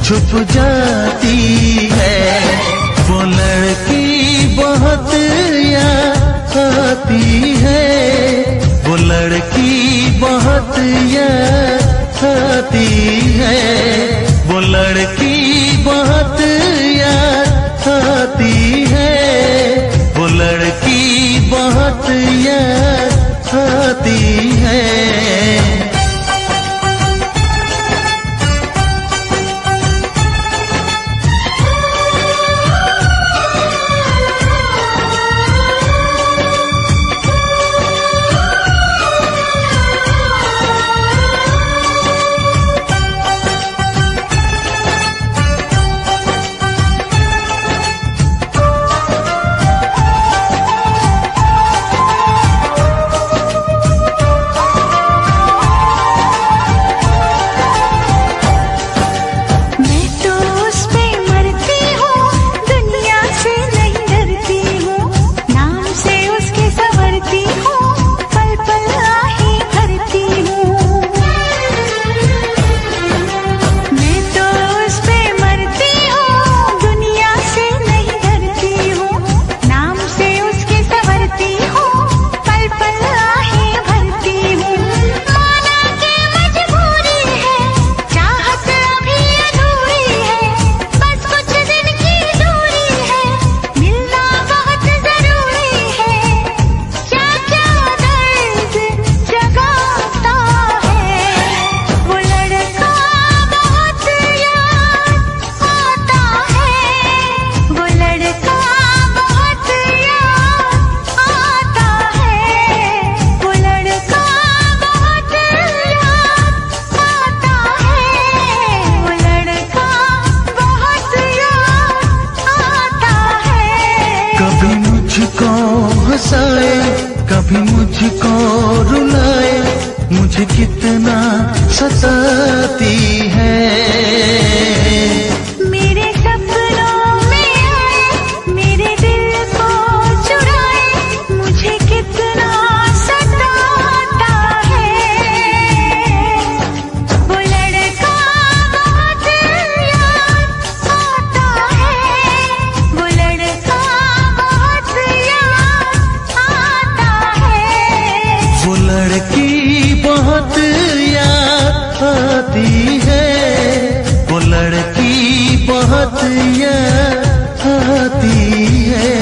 छुप जाती है। वो लड़की बहुत याद आती है, वो लड़की बहुत याद आती है, वो लड़की बहुत याद आती है, वो लड़की बहुत याद आती है। कभी मुझको रुलाए, मुझे कितना सताती है। मेरे सपनों में आए, मेरे दिल को चुराए, मुझे कितना सताता है। वो लड़का बहुत याद आता है, वो लड़का बहुत याद आता है। वो लड़की बहुत याद आती है, वो लड़की बहुत याद आती है।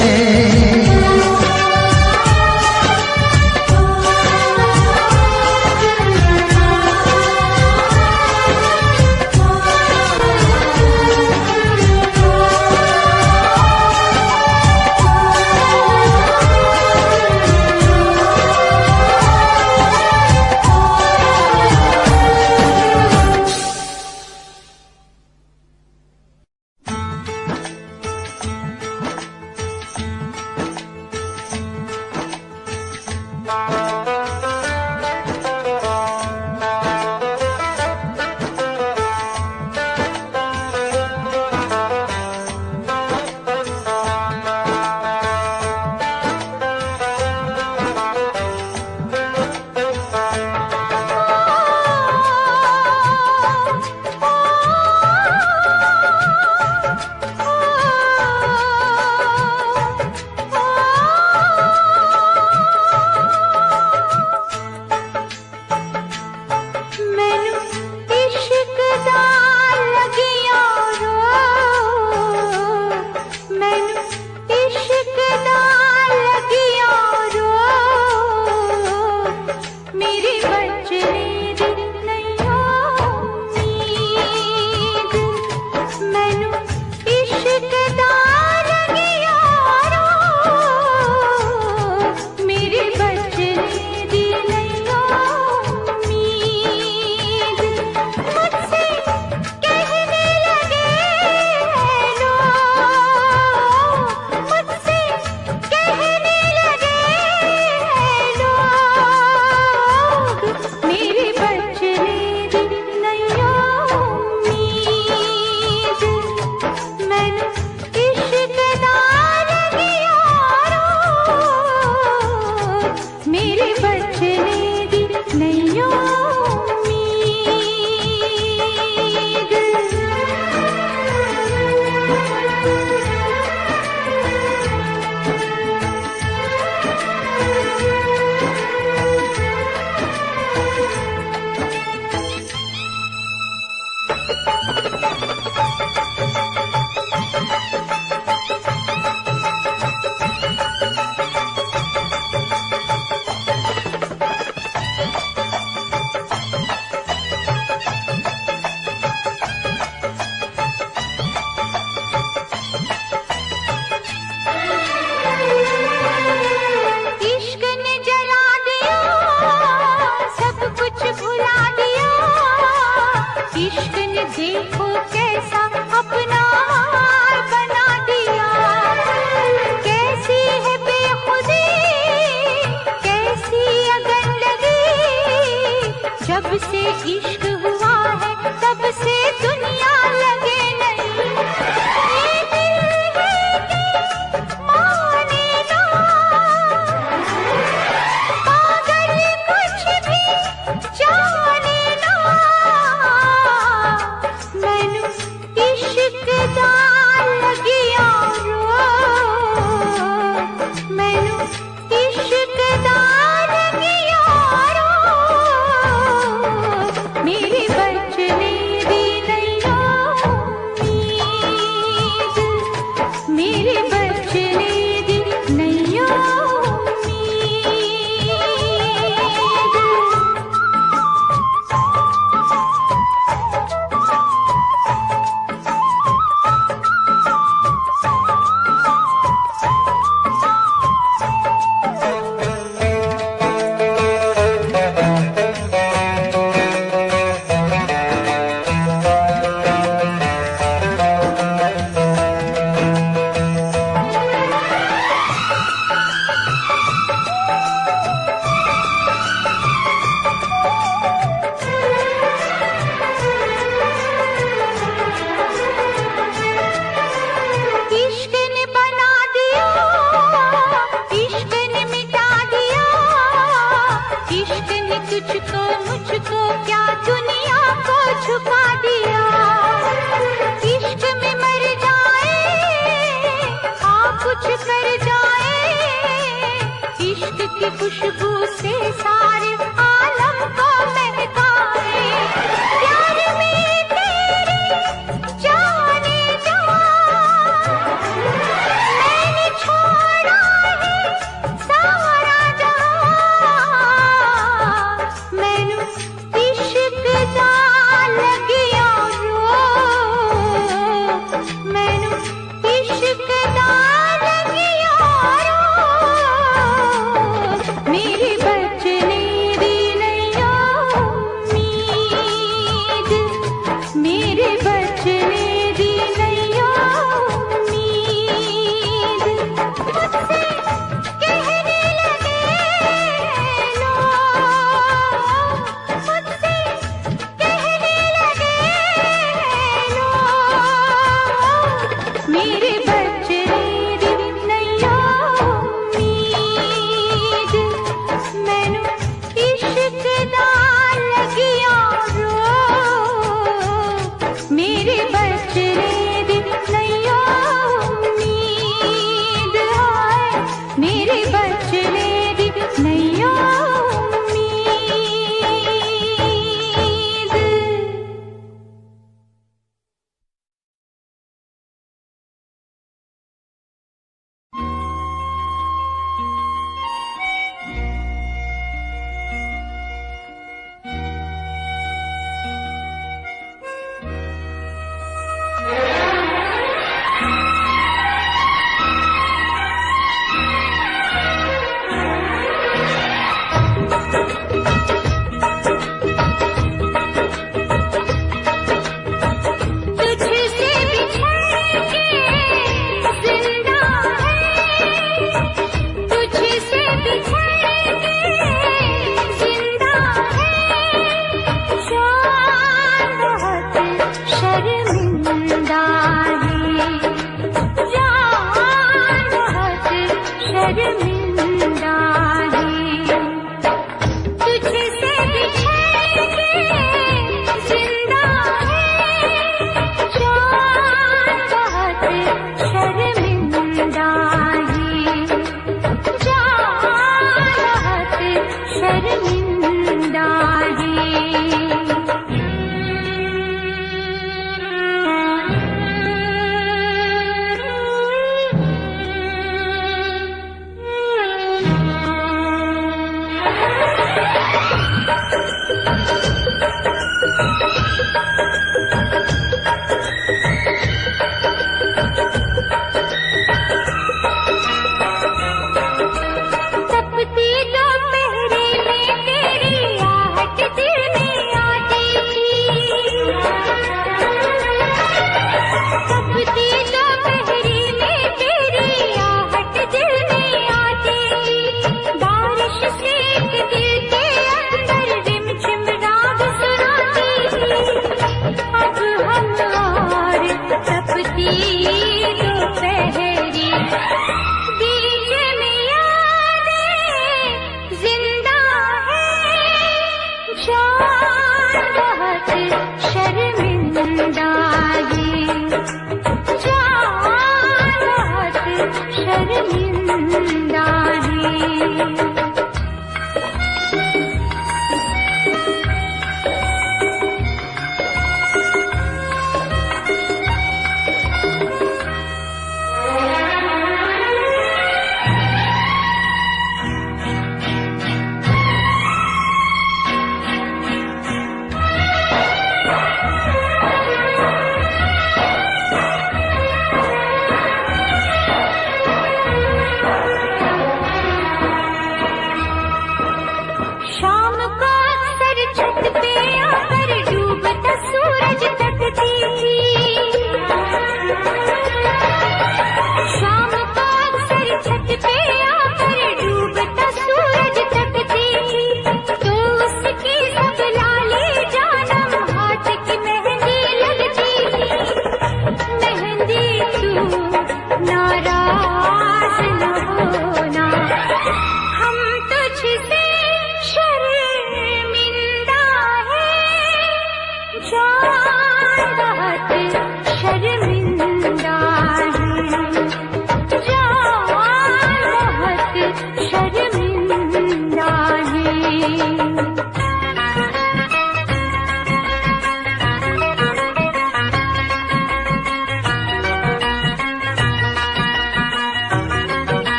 इश्क ने देखो कैसा अपना हाल बना दिया। कैसी है बेखुदी, कैसी अगन लगी। जब से इश्क हुआ है तब से दुनिया लगे नहीं। ये दिल है कि माने ना, पागल कुछ भी जाने ना। मैनू इश्क दा लगिया रो, मैनू इश्क दा लगिया रो। मेरे बचने दी नहीं उम्मीद, मेरे बचने दी नहीं उम्मीद। इश्क ने बना दिया, इश्क ने मिटा दिया। इश्क ने तुझको मुझको क्या दुनिया को झुका दिया। इश्क में मर जाए हाँ कुछ कर जाए। इश्क की खुशबू से सारे आलम को महकाए। प्यार में तेरे जाने जा, मैंने छोड़ा है सारा जहां। मैनू इश्क दा लगिया रो, मैनू इश्क दा लगिया रो। मेरे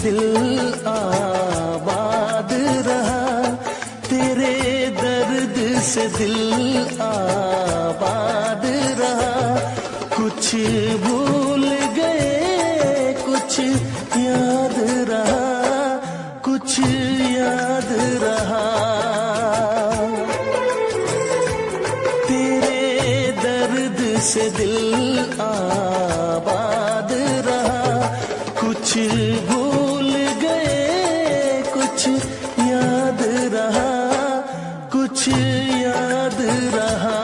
दिल आबाद रहा, तेरे दर्द से दिल आबाद रहा। कुछ भूल गए कुछ याद रहा, कुछ याद रहा। तेरे दर्द से दिल आबाद रहा, कुछ भूल गए कुछ याद रहा, कुछ याद रहा।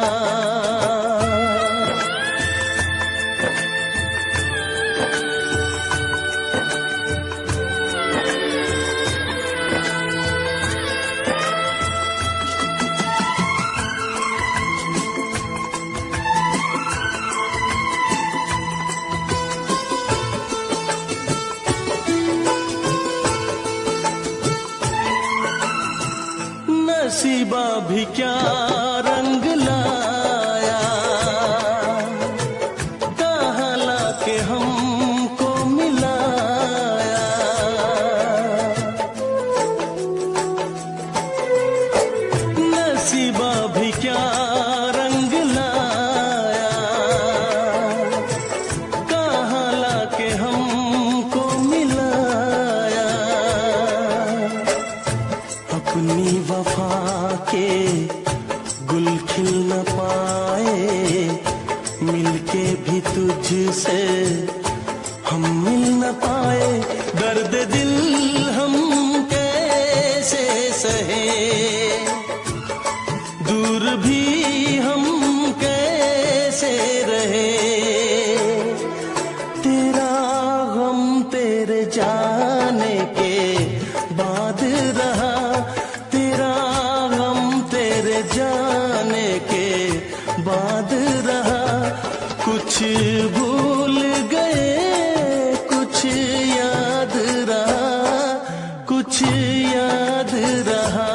नसीबा भी क्या रंग लाया, कहाँ लाके हमको मिलाया। नसीबा भी क्या रंग लाया, कहाँ लाके हमको मिलाया। अपनी वफा के गुल खिल न पाए, मिलके भी तुझसे हम मिल न पाए। दर्द दिल हम कैसे सहे, दूर भी हम कैसे रहे। तेरा गम तेरे जाने के बाद रहा, जाने के बाद रहा। कुछ भूल गए कुछ याद रहा, कुछ याद रहा।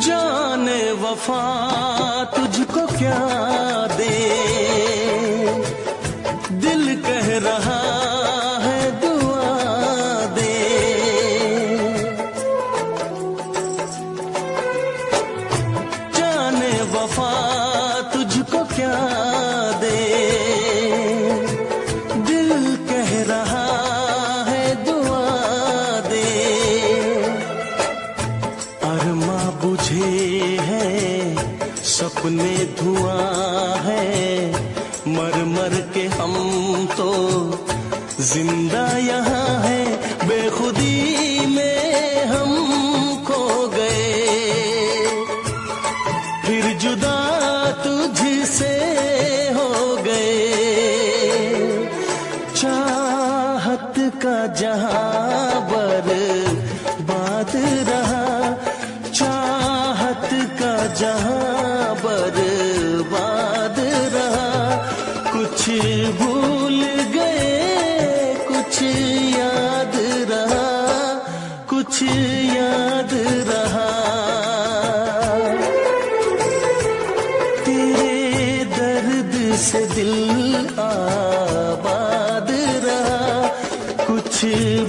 जाने वफा तुझको क्या दे, दिल कह रहा है दुआ दे। जाने वफा तुझको क्या दे, दिल कह रहा है दुआ दे। अरमा बुझे हैं सपने धुआं है, मर मर के हम तो जिंदा यहाँ है। बेखुदी में हम खो गए, फिर जुदा तुझसे हो गए। चाहत का जहां बर्बाद रहा, चाहत का जहां बर्बाद रहा। कुछ भूल गए कुछ याद रहा, कुछ याद रहा। तेरे दर्द से दिल आबाद रहा, कुछ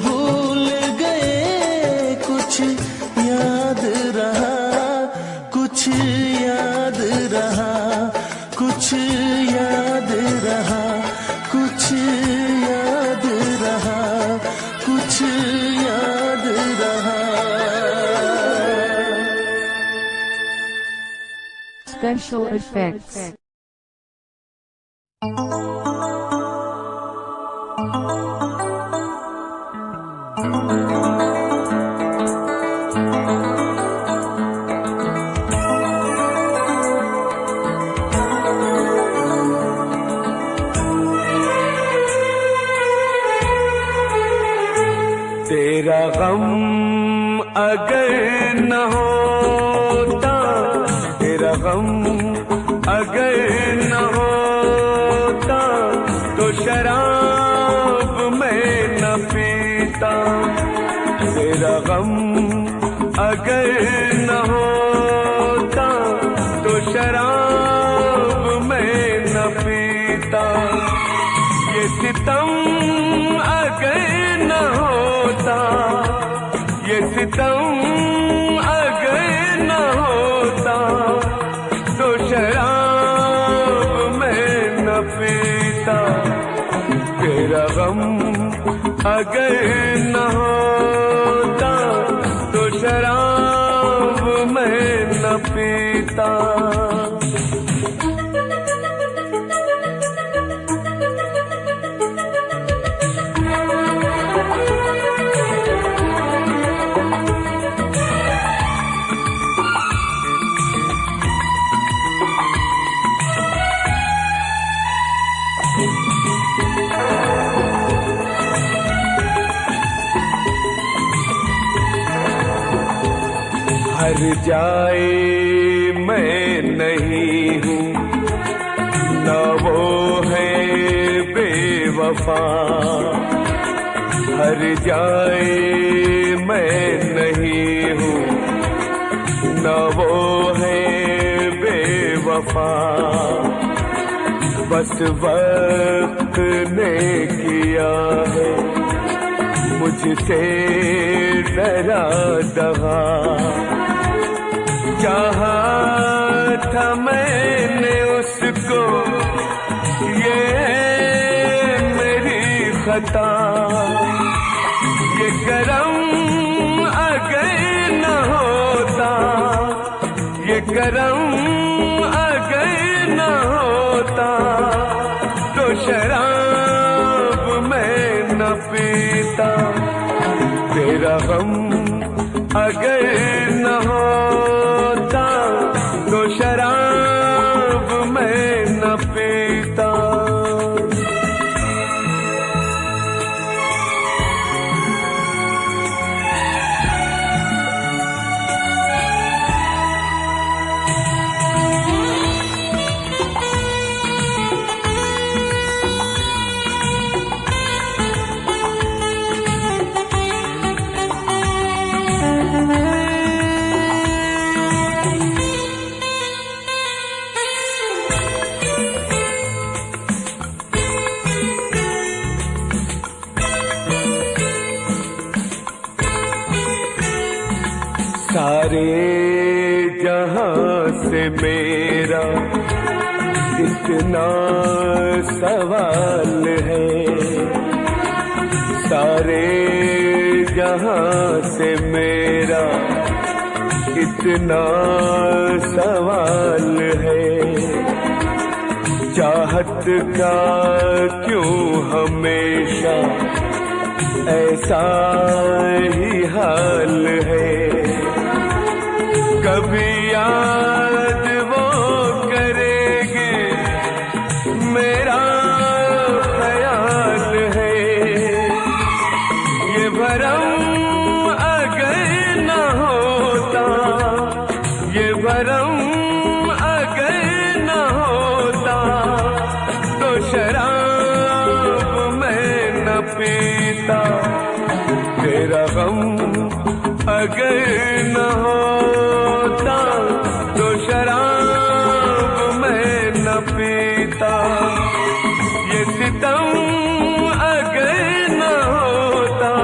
भूल गए कुछ याद रहा, कुछ याद रहा, कुछ याद रहा, कुछ याद रहा, कुछ याद रहा। Special effects. तेरा गम अगर न होता, तेरा गम अगर न होता, तो शराब मैं न पीता। तेरा गम अगर न होता, तो शराब मैं न पीता। ये सितम अगर न होता, ये सितम अगर न होता, तो शराब मैं न पीता। तेरा गम अगर न होता, तो शराब मैं न पीता। हर जाए मैं नहीं हूँ, न वो है बेवफा। हर जाए मैं नहीं हूँ, न वो है बेवफा। बस वक्त ने किया है मुझसे डरा दगा। चाहा था मैंने उसको, ये मेरी खता। ये करम अगर न होता, ये करम अगर न होता, तो शराब मैं न पीता। तेरा गम अगर न होता, तो शराब मैं न पीता। सारे जहां से मेरा इतना सवाल है। सारे जहां से मेरा इतना सवाल है। चाहत का क्यों हमेशा ऐसा ही हाल है। कभी याद वो करेंगे मेरा ख्याल है। ये भरम अगर न होता, ये भरम अगर न होता, तो शराब मैं न पीता। तेरा गम अगर न होता, तो शराब मैं न पीता। ये सितम अगर न होता,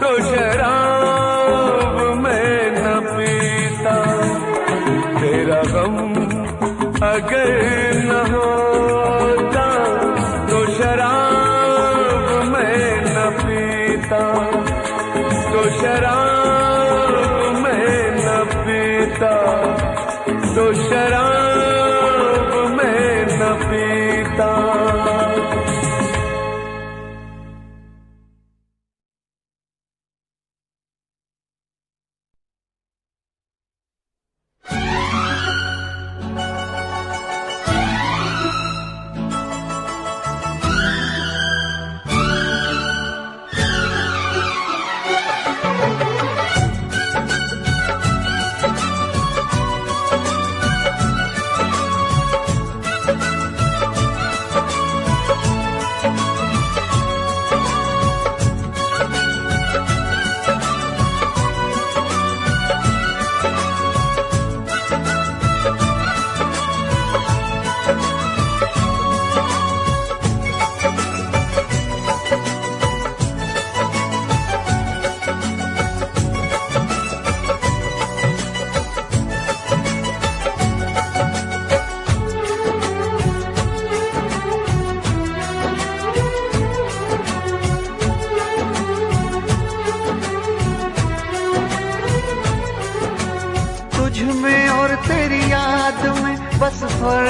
तो शराब मैं न पीता। तेरा गम अगर न होता, तो शराब मैं न पीता। तो शराब मैं न पीता, तो शराब मैं न पीता।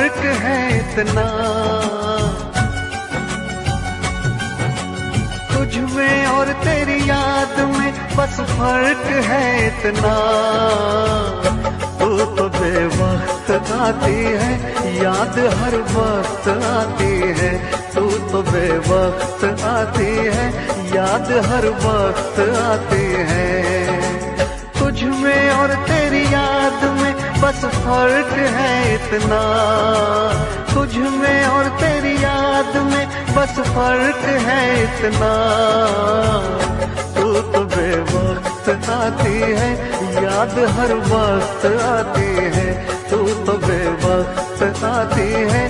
फर्क है इतना, तुझ में और तेरी याद में बस फर्क है इतना। तू तो बेवक्त आती है, याद हर वक्त आती है। तू तो बेवक्त आती है, याद हर वक्त आती है। तुझ में और तेरी याद में बस फर्क है इतना, तुझ में और तेरी याद में बस फर्क है इतना। तू तो बेवक्त आती है, याद हर वक्त आती है। तू तो बेवक्त आती है,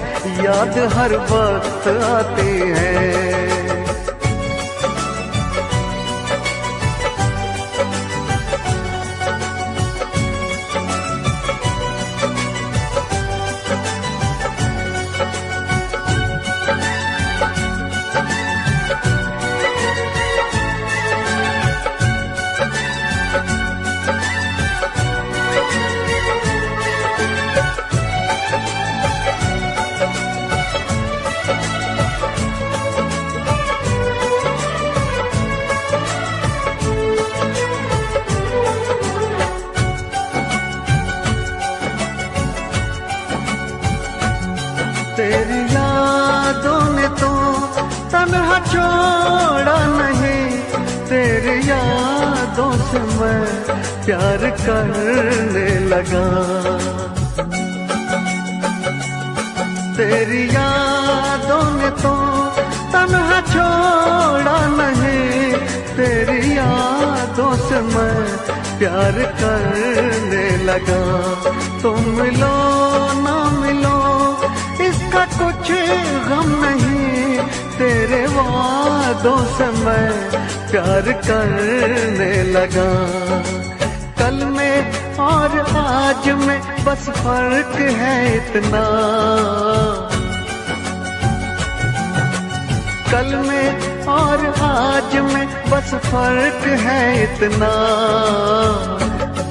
याद हर वक्त आती है। तेरी यादों ने तो तन्हा छोड़ा नहीं, तेरी यादों से मैं प्यार करने लगा। तेरी यादों ने तो तन्हा छोड़ा नहीं, तेरी यादों से मैं प्यार करने लगा। तुम मिलो ना मिलो इसका कुछ गम नहीं, तेरे वादों से मैं प्यार करने लगा। कल में और आज में बस फर्क है इतना, कल में और आज में बस फर्क है इतना।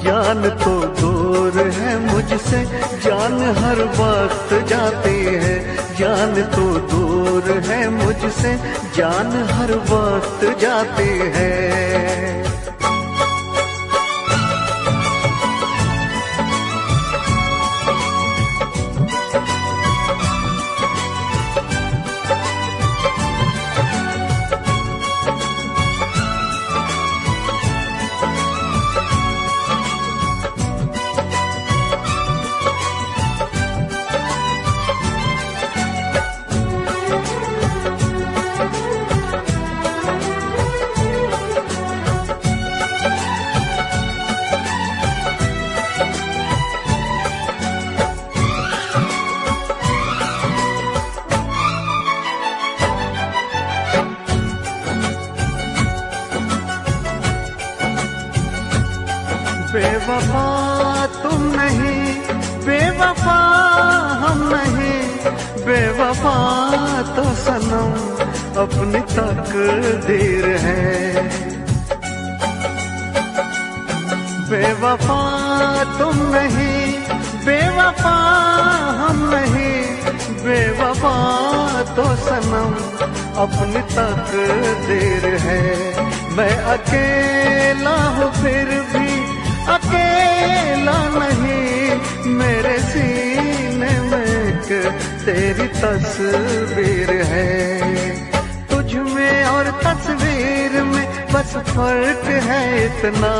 जान तो दूर है मुझसे, जान हर वक्त जाती है। जान तो दूर है मुझसे, जान हर वक्त जाती है। बेवफा तुम नहीं, बेवफा हम नहीं, बेवफा तो सनम अपनी तकदीर है। बेवफा तुम नहीं, बेवफा हम नहीं, बेवफा तो सनम अपनी तकदीर है। मैं अकेला हूँ फिर भी अकेला नहीं, मेरे सीने में एक तेरी तस्वीर है। तुझ में और तस्वीर में बस फर्क है इतना,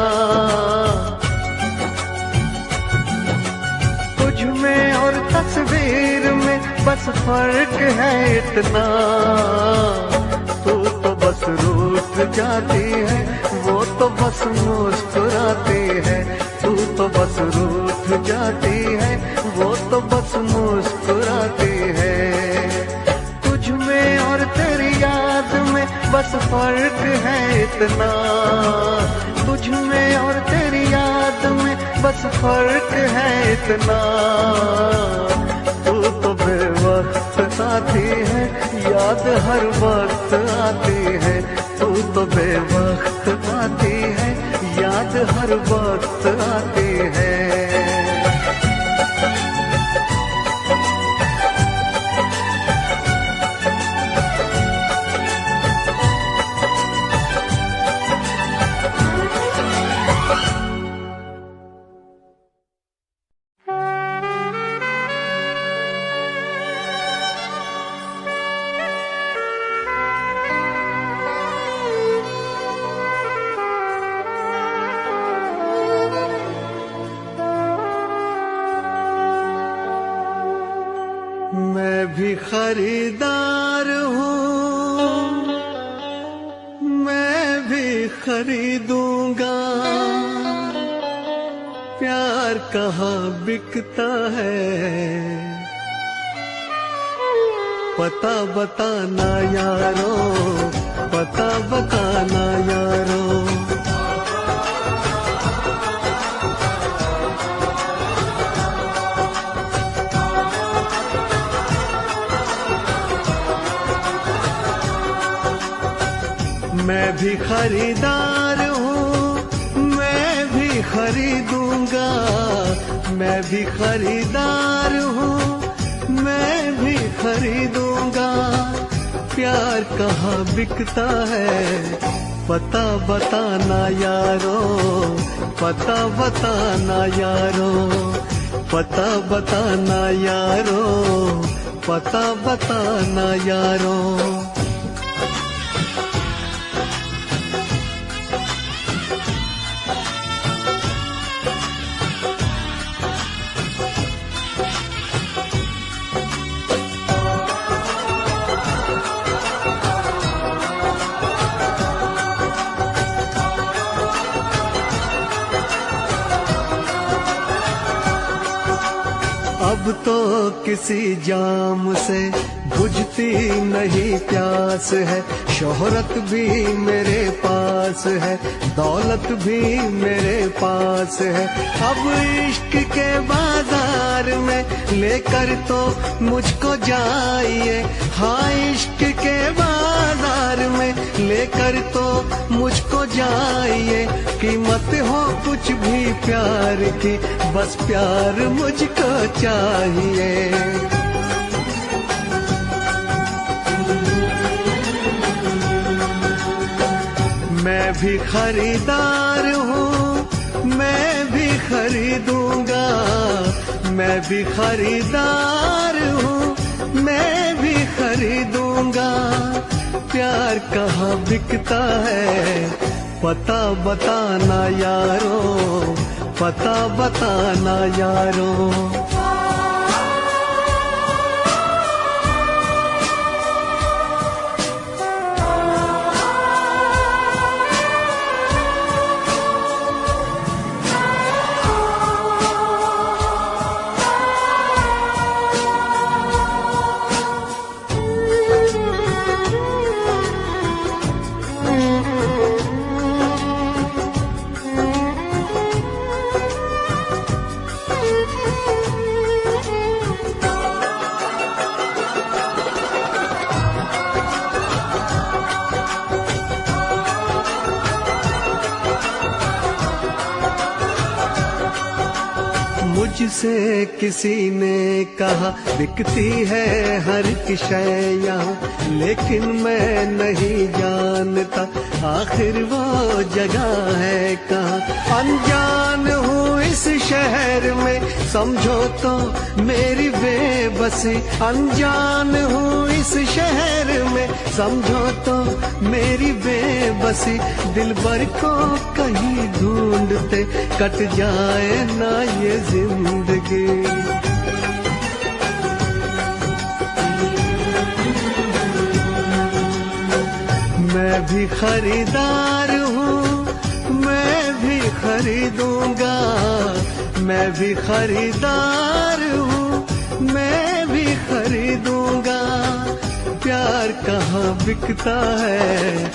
तुझ में और तस्वीर में बस फर्क है इतना। तू तो बस रूठ जाती है, वो तो बस मुस्कुराती है। तू तो बस रूठ जाती है, वो तो बस मुस्कुराती है। तुझ में और तेरी याद में बस फर्क है इतना, तुझ में और तेरी याद में बस फर्क है इतना। तू तो बेवक्त आती है, याद हर वक्त आती है। तू तो बेवक्त आती है, याद हर वक्त आती है। खरीदार हूँ, मैं भी खरीदूंगा। प्यार कहाँ बिकता है, पता बताना यारो, पता बताना यारो। मैं भी खरीदार हूँ, मैं भी खरीदूंगा। मैं भी खरीदार हूँ, मैं भी खरीदूंगा। प्यार कहाँ बिकता है, पता बताना यारो, पता बताना यारो, पता बताना यारो, पता बताना यारो। अब तो किसी जाम से बुझती नहीं प्यास है। शोहरत भी मेरे पास है, दौलत भी मेरे पास है। अब इश्क के बाजार में लेकर तो मुझको जाइए। हाँ, इश्क के बाजार में लेकर तो मुझको जाइए। कीमत हो कुछ भी प्यार की, बस प्यार मुझको चाहिए। मैं भी खरीदार हूँ, मैं भी खरीदूंगा। मैं भी खरीदार हूँ, मैं भी खरीदूंगा। प्यार कहाँ बिकता है, पता बताना यारो, पता बताना यारो। मुझसे किसी ने कहा बिकती है हर की शय यहाँ, लेकिन मैं नहीं जानता आखिर वो जगह है कहाँ। अनजान हूँ इस शहर में, समझो तो मेरी बेबसी। अनजान हूँ इस शहर में, समझो तो मेरी बेबसी। दिलबर को कहीं ढूंढते कट जाए ना ये जिंदगी। मैं भी खरीदार हूँ, मैं भी खरीदूंगा। मैं भी खरीदार हूँ, मैं भी खरीदूंगा। प्यार कहाँ बिकता है,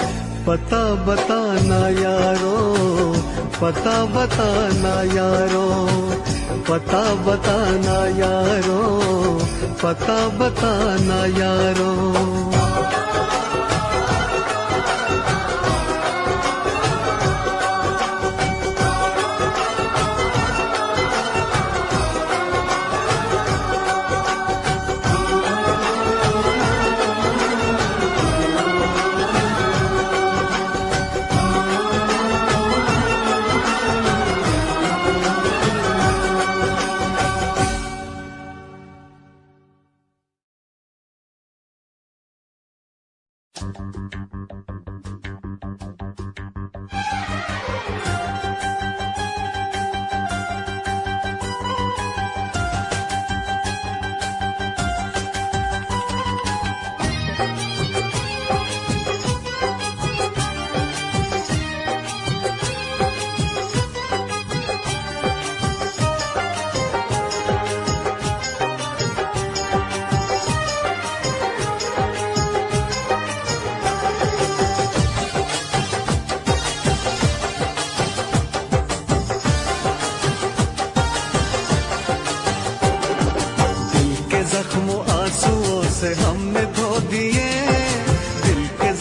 पता बताना यारो, पता बताना यारो, पता बताना यारो, पता बताना यारो।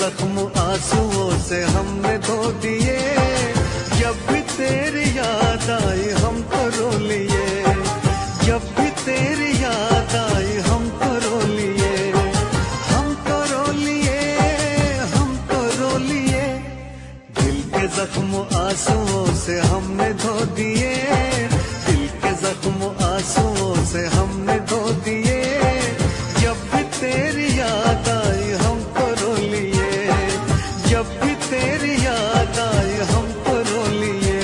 जख्म आंसुओं से हमने धो दिए, जब भी तेरी याद आई हम तो रो लिए, जब भी तेरी याद आई हम तो रो लिए, हम तो रो लिए, हम तो रो लिए। दिल के जख्म आंसुओं से हमने धो दिए, दिल के जख्म आंसुओं से हमने धो दिए, जब भी तेरी याद आई हम तो रो लिए, जब भी तेरी याद आई हम तो रो लिए।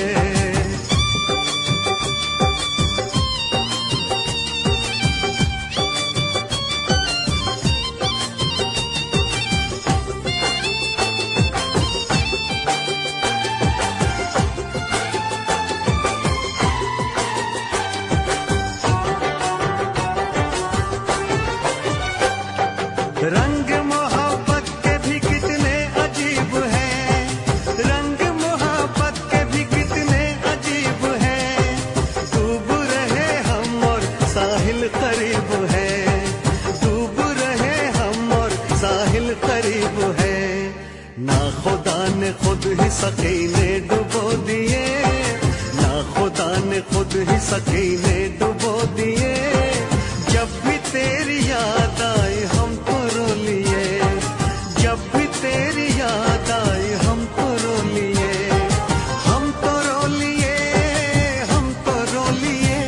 रंग मोहब्बत के भी कितने अजीब हैं, रंग मोहब्बत के भी कितने अजीब हैं, डूब रहे हम और साहिल करीब है, डूब रहे हम और साहिल करीब है। ना खुदा ने खुद ही सकीने डुबो दिए, ना खुदा ने खुद ही सकीने डुबो दिए, जब भी तेरी याद आई हम तो रो लिए, जब भी तेरी याद आई हम तो रो लिए, हम तो रो लिए, हम तो रो लिए।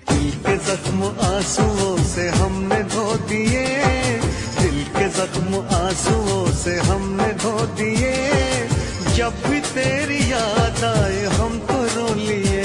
दिल के जख्म आंसुओं से हमने धो दिए, दिल के जख्म आंसुओं से हमने धो दिए, जब भी तेरी याद आई हम तो रो लिए।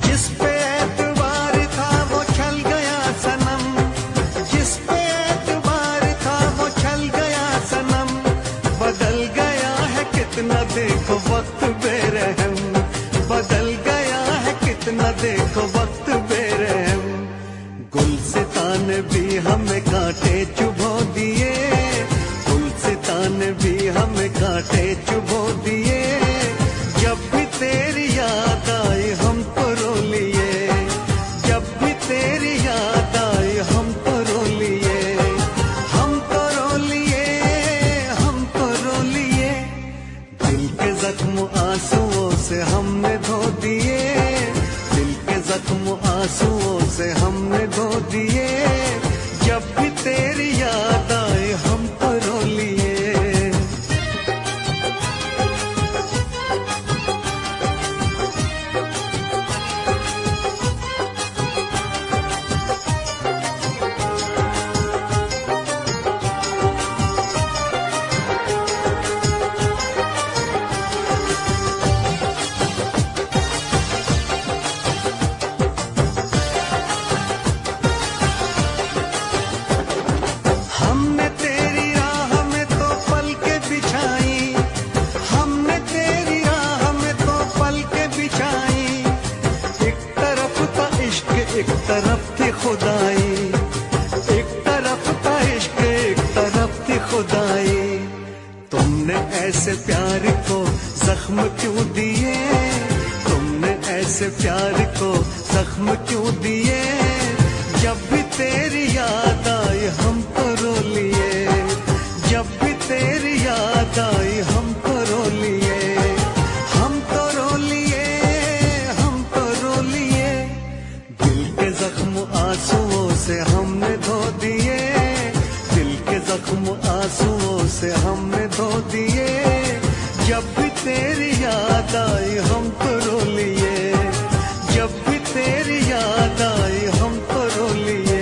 जिस पे एतबार था वो छल गया सनम, जिस पे एतबार था वो छल गया सनम, बदल गया है कितना देखो वक्त बेरहम, बदल गया है कितना देखो वक्त बेरहम। गुलसितान भी हमें कांटे चुभो दिए, गुलसितान भी हमें कांटे चुभो दिए, जब भी तेरी याद आई हम तो रो लिए, जब भी तेरी याद आई हम तो रो लिए, हम तो रो लिए, हम तो रो लिए। दिल के जख्म आंसुओं से हमने धो दिए, दिल के जख्म आंसुओं से हमने धो दिए, जब भी तेरी याद आई हम तो रो लिए। हमने तेरी राह में तो पलके बिछाई, हमने तेरी राह में तो पलके बिछाई, एक तरफ था इश्क एक तरफ थी खुदाई, एक तरफ था इश्क एक तरफ थी खुदाई। तुमने ऐसे प्यार को जख्म क्यों दिए, तुमने ऐसे प्यार को जख्म क्यों दिए, जब भी तेरी याद आई हम तो रो लिए, जब भी तेरी याद आई हम तो रो लिए, हम तो रो लिए, हम तो रो लिए। दिल के जख्म आंसुओं से हमने धो दिए, दिल के जख्म आंसुओं से हमने धो दिए, जब भी तेरी याद आई हम तो रो लिए, जब भी तेरी याद आई हम तो रो लिए।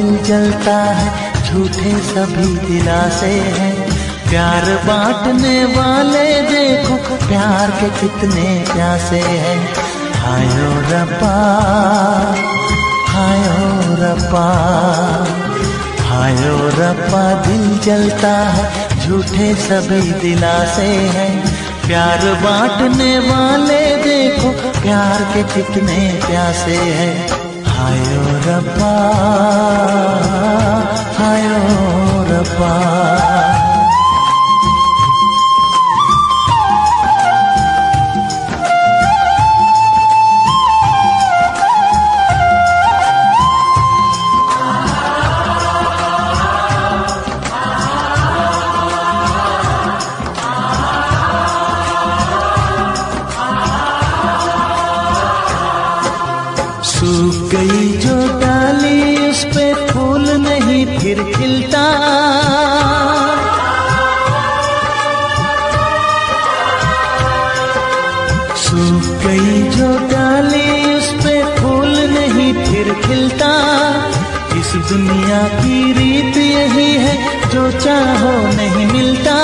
दिल जलता है, झूठे सभी दिलासे हैं। प्यार बांटने वाले देखो, प्यार के कितने प्यासे हैं। हायो रब्बा, हायो रब्बा, हायो रब्बा, दिल जलता है, झूठे सभी दिलासे हैं। प्यार बांटने वाले देखो, प्यार के कितने प्यासे हैं। हायो रब्बा, हायो रब्बा। सूख गई जो डाली, उस पे फूल नहीं फिर खिलता। सूख गई जो डाली, उस पे फूल नहीं फिर खिलता। इस दुनिया की रीत यही है, जो चाहो नहीं मिलता,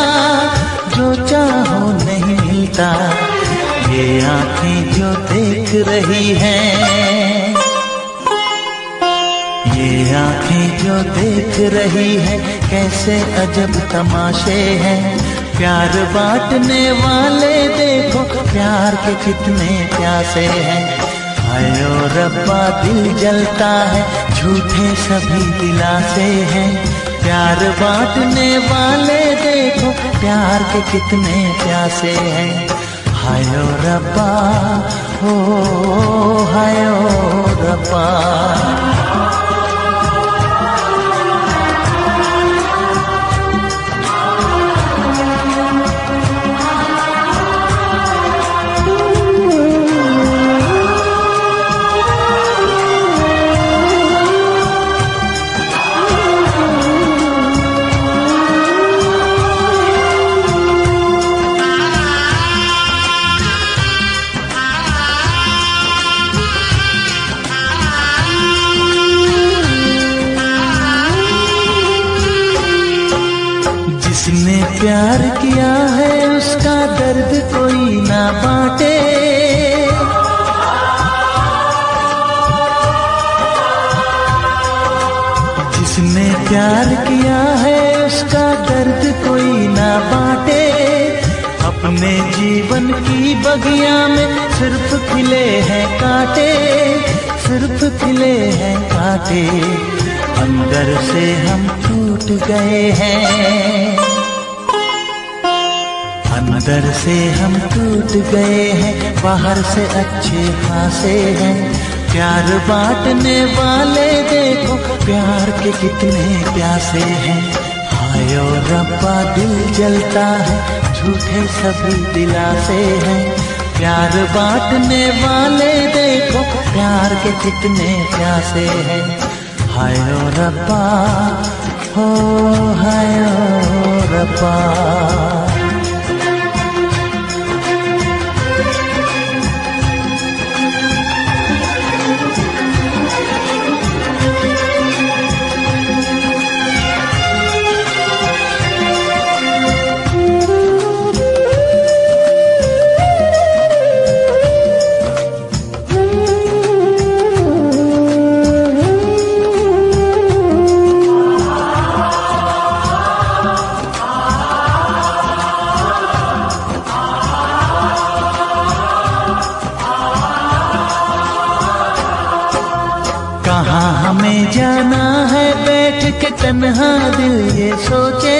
जो चाहो नहीं मिलता। ये आंखें जो देख रही हैं, ये आंखें जो देख रही है, कैसे अजब तमाशे हैं। प्यार बांटने वाले देखो, प्यार के कितने प्यासे हैं। हायो रब्बा, दिल जलता है, झूठे सभी दिलासे हैं। प्यार बांटने वाले देखो, प्यार के कितने प्यासे हैं। हायो रब्बा, हो हायो रब्बा। जिसने प्यार किया है, उसका दर्द कोई ना बांटे। जिसने प्यार किया है, उसका दर्द कोई ना बांटे। अपने जीवन की बगिया में सिर्फ खिले हैं कांटे, सिर्फ खिले हैं कांटे। अंदर से हम टूट गए हैं, अंदर से हम टूट गए हैं, बाहर से अच्छे खासे हैं। प्यार बांटने वाले देखो, प्यार के कितने प्यासे हैं। हायो रब्बा, दिल जलता है, झूठे सभी दिलासे हैं। प्यार बांटने वाले देखो, प्यार के कितने प्यासे हैं। हायो रब्बा, हो हायो रब्बा। कहाँ हमें जाना है, बैठ के तन्हा दिल ये सोचे।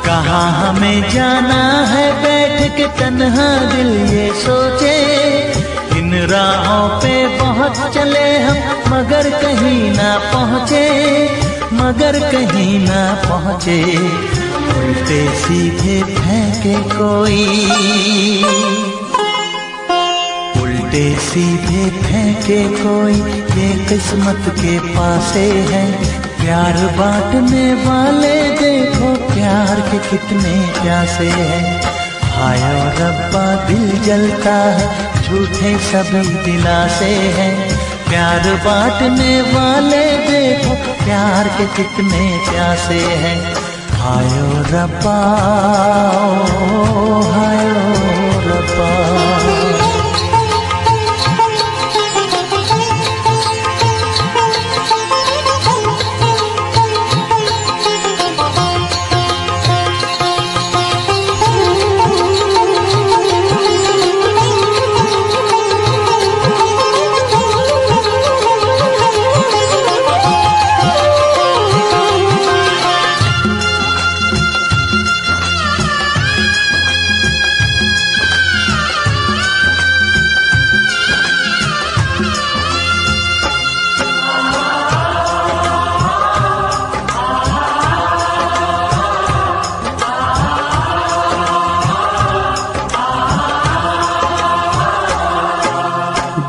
कहाँ हमें जाना है, बैठ के तन्हा दिल ये सोचे। इन राहों पे बहुत चले हम, मगर कहीं ना पहुँचे, मगर कहीं ना पहुँचे। उल्टे सीधे फेंके कोई, उल्टे सीधे फेंके कोई, ये किस्मत के पासे है। प्यार बांटने वाले देखो, प्यार के कितने प्यासे हैं। हायो रब्बा, दिल जलता है, झूठे सभी दिलासे हैं। प्यार बांटने वाले देखो प्यार के कितने प्यासे हैं। हायो रब्बा ओ हायो रब्बा।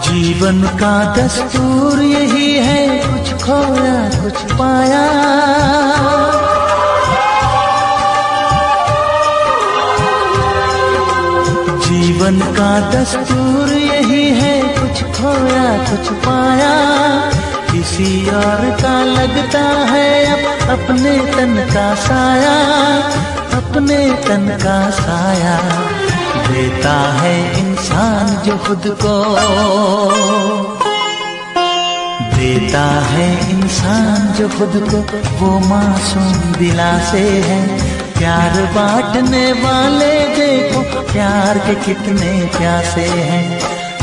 जीवन का दस्तूर यही है, कुछ खोया कुछ पाया। जीवन का दस्तूर यही है, कुछ खोया कुछ पाया। किसी और का लगता है अब अपने तन का साया, अपने तन का साया। देता है इंसान जो खुद को, देता है इंसान जो खुद को, वो मासूम दिलासे हैं। प्यार बांटने वाले देखो प्यार के कितने प्यासे हैं।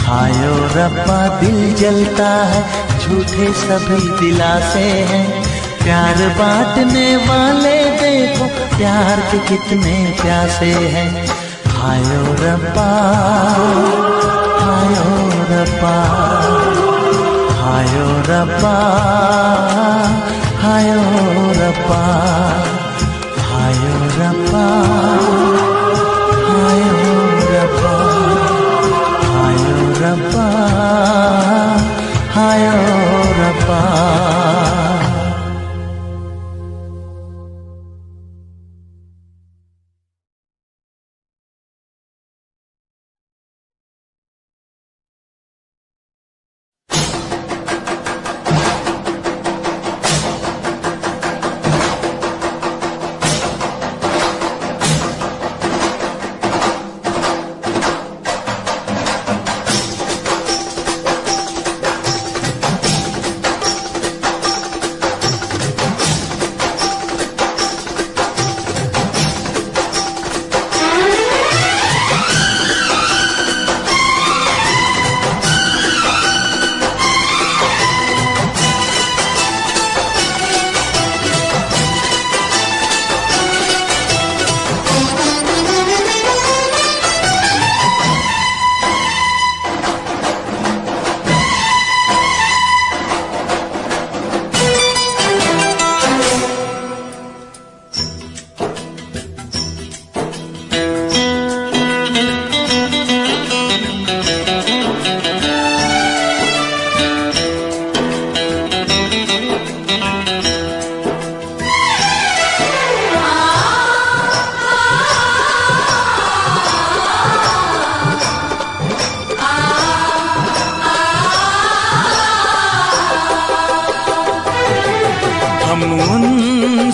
हायो रब्बा दिल जलता है, झूठे सभी दिलासे हैं। प्यार बांटने वाले देखो प्यार के कितने प्यासे हैं। हायो रब्बा हायो रब्बा हायो रब्बा हायो रब्बा हायो रब्बा हायो रब्बा हायो रब्बा हायो रब्बा।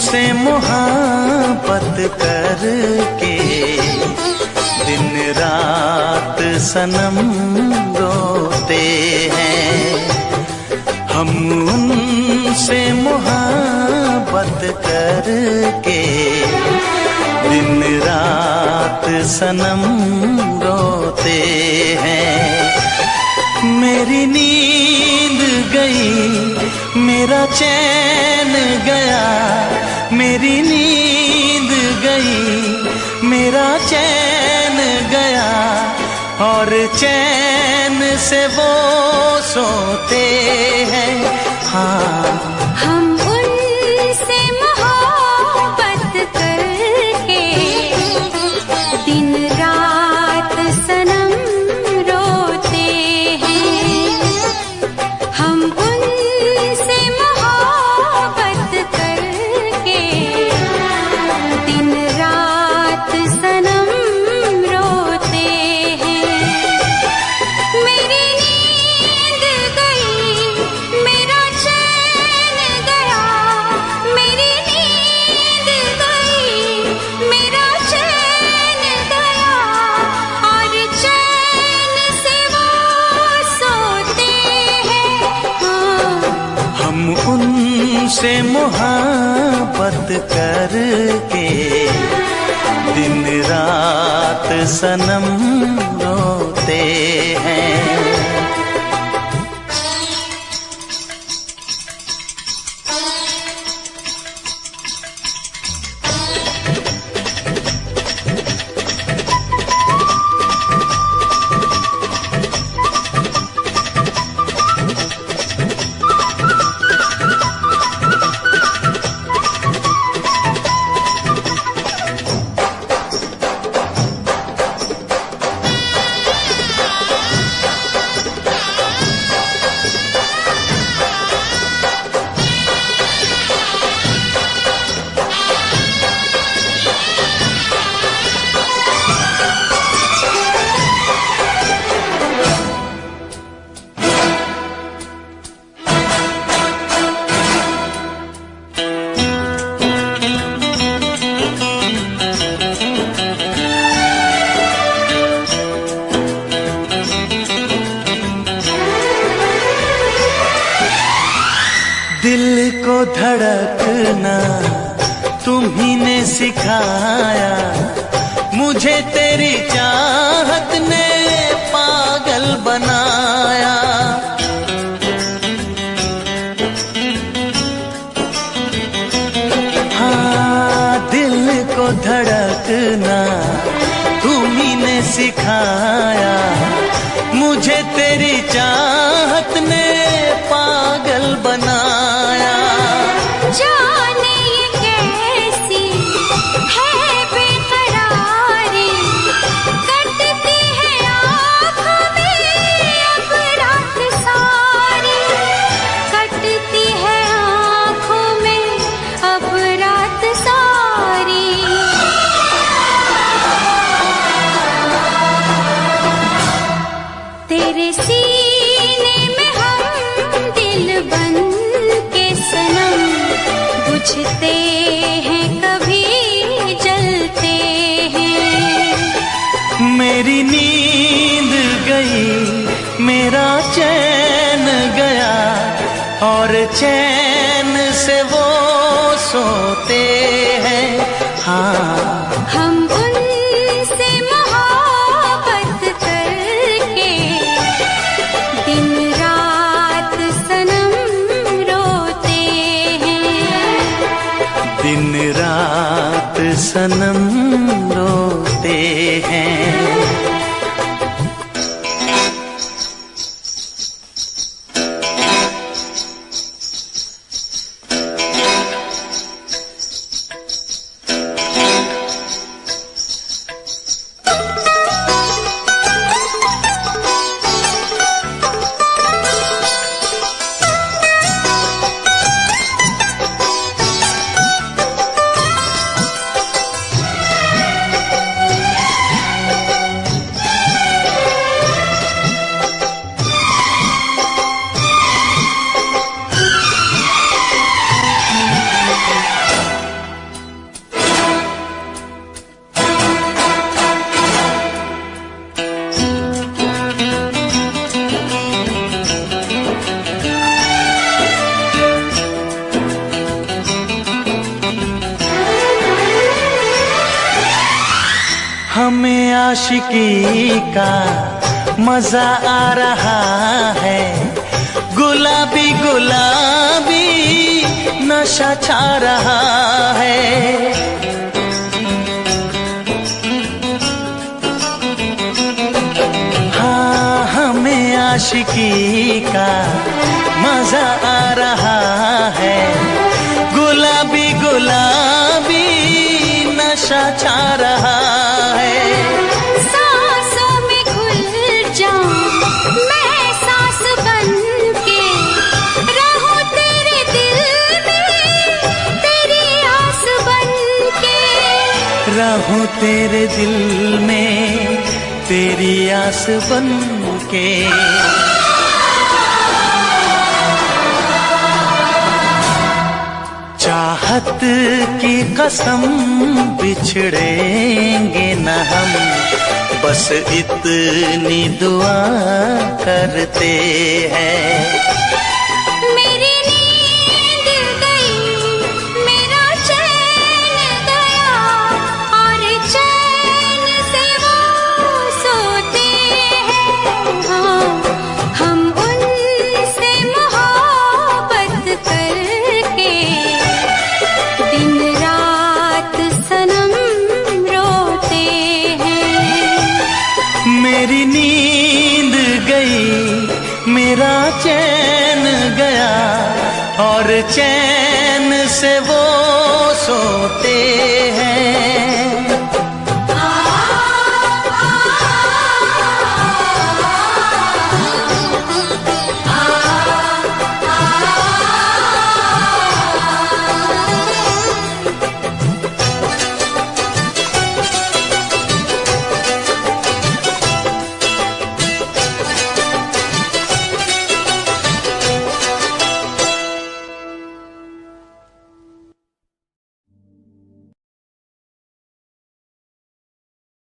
उनसे मोहब्बत करके दिन रात सनम रोते हैं। हम उनसे मोहब्बत करके दिन रात सनम रोते हैं। मेरी नींद गई मेरा चैन गया, मेरी नींद गई मेरा चैन गया, और चैन से वो सोते हैं। हाँ हम उनसे मोहब्बत करके दिन रात सनम रोते हैं। हम उनसे मोहब्बत करके दिन रात सनम रोते हैं। तुझसे मोहब्बत करके दिन रात सनम रोते हैं। दिल को धड़कना तुम्ही ने सिखाया, मुझे तेरी चाहत ने पागल बनाया। हाँ, दिल को धड़कना तुम्ही ने सिखाया, मुझे तेरी चाहत ने पागल बनाया। जाने ये कैसी है बेकरारी, कटती है आँखों में अब रात सारी, कटती है आँखों में अब रात सारी। तेरे सीने में हम दिल बन के सनम, बुझते हैं कभी जलते हैं। मेरी नींद गई, मेरा चैन गया, और चैन से वो सोते हैं। हाँ, हम उनसे मोहब्बत करके दिन रात सनम रोते हैं। दिन रात सनम रोते हैं। हमें आशिकी का मजा आ रहा है, गुलाबी गुलाबी नशा छा रहा है। हाँ, हमें आशिकी का मजा आ रहा है, गुलाबी गुलाबी नशा छा रहा है। सांसों में घुल जाऊं मैं सांस बन के, रहूं तेरे दिल में तेरी आस बन के। रहूं तेरे दिल में तेरी आस बन के। चाहत की कसम बिछड़ेंगे न हम, बस इतनी दुआ करते हैं। मेरी नींद गई, मेरा चैन गया और चैन से वो सोते हैं।